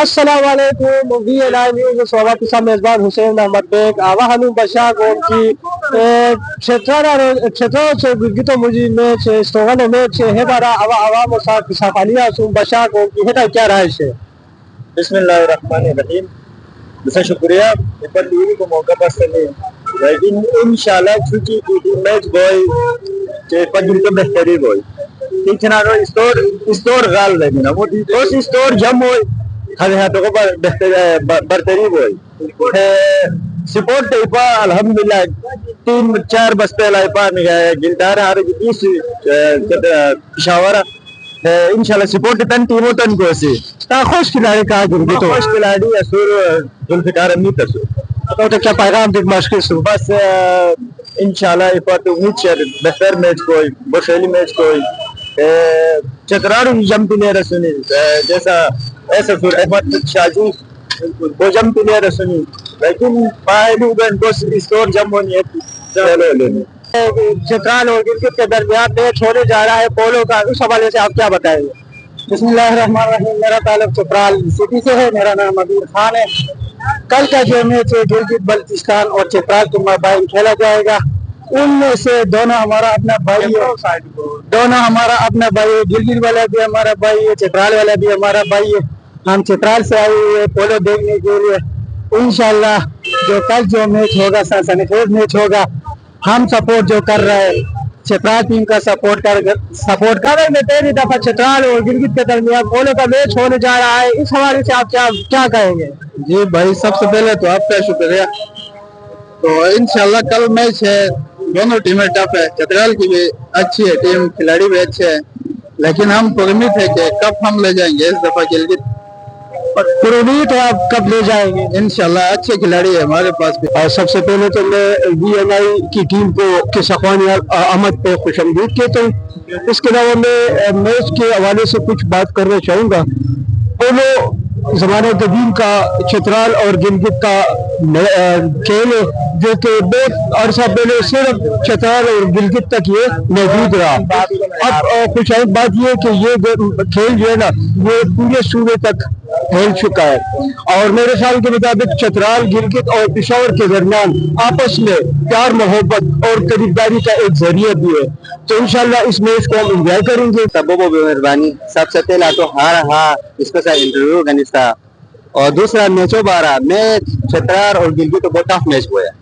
السلام علیکم وی این آئی نیوز سوابا کسا میزبان حسین احمد بیگ آوا ہنو بشا گون کی چھترا سے گرگیتو مجھے میچ استوغن میچ ہے بارا آوا عوام و ساتھ کسا خالیہ سون بشا گون کی ہے کیا رائے سے بسم اللہ الرحمن الرحیم. بسا شکریہ پر لیوی کو موقع پر سنے لیکن انشاءاللہ چھوٹی کی میچ بوئی چے پنجل تو بہتری بوئی ٹھیک ہے نا. اسٹور غال رہی نا وہ اس اسٹور جم ہوئی ہر ہاتھوں کو برتری بوئی سپورٹ ٹیپا الحمدللہ 3-4 بستے لائپا نگاہ گلدار ہارے جتیس پشاورہ انشاءاللہ سپورٹ تن ٹیموں تن کو سی خوش کھلاڑی کہا گرگیتو خوش کھلاڑی اسور ذوالفقار امید تسو تو کیا پیغام دیکھ مشکل سو بس انشاءاللہ افات امید شہر بہتر میچ کوئی بخیلی میچ کوئی چترارو جم پلے رسونی جیسا ایسا سور احمد شاجو وہ جم پلے رسونی لیکن پائلو گن دوس اسٹور جم ہونی ہے چترال اور گرگت کے درمیان میچ ہونے جا رہا ہے پولو کا. اس حوالے سے آپ کیا بتائیں گے؟ بسم اللہ الرحمن الرحیم. میرا تعلق چترال سٹی سے ہے. میرا نام عبیر خان ہے. کل کا جو میچ ہے گلگت بلتستان اور چترال کے مابین کھیلا جائے گا. ان میں سے دونوں ہمارا اپنا بھائی ہے. گلگت والا بھی ہمارا بھائی ہے, چترال والا بھی ہمارا بھائی ہے. ہم چترال سے آئے ہوئے پولو دیکھنے کے لیے. انشاءاللہ جو کل جو میچ ہوگا سنخیز میچ ہوگا. ہم سپورٹ جو کر رہے ہیں چترال ٹیم کا سپورٹ کر رہے ہیں. پہلی دفعہ چترال اور گلگت کے درمیان پولو کا میچ ہونے جا رہا ہے. اس حوالے سے آپ کیا کہیں گے؟ جی بھائی, سب سے پہلے تو آپ کا شکریہ. تو انشاءاللہ کل میچ ہے, دونوں ٹیمیں ٹف ہے. چترال کی بھی اچھی ہے ٹیم, کھلاڑی بھی اچھے ہیں, لیکن ہم پرامید ہے کہ کب ہم لے جائیں گے اس دفعہ گلگت. پرامید ہے آپ کب لے جائیں گے؟ انشاءاللہ اچھے کھلاڑی ہے ہمارے پاس بھی. اور سب سے پہلے تو میں وی این آئی کی ٹیم کو کے سخوانی احمد پہ خوش آمدید کہتا ہوں. اس کے علاوہ میں میچ کے حوالے سے کچھ بات کرنا چاہوں گا. پولو زمانہ قدیم کا چترال اور گلگت کا کھیل ہے جو کہ بہت عرصہ پہلے صرف چترال اور گلگت تک یہ موجود رہا. اب خوش آمد بات یہ کہ یہ کھیل جو ہے نا یہ پورے صوبے تک پھیل چکا ہے, اور میرے خیال کے مطابق چترال گلگت اور پشاور کے درمیان آپس میں پیار محبت اور قریبداری کا ایک ذریعہ بھی ہے. تو انشاءاللہ اس میچ کو ہم انجوائے کریں گے. سبوں کو بھی مہربانی. سب سے پہلا تو اس کو انٹرویو کرنے کا, اور دوسرا میچوں بارہ میچ چترال اور گلگت تو بہت ٹف میچ ہوا ہے.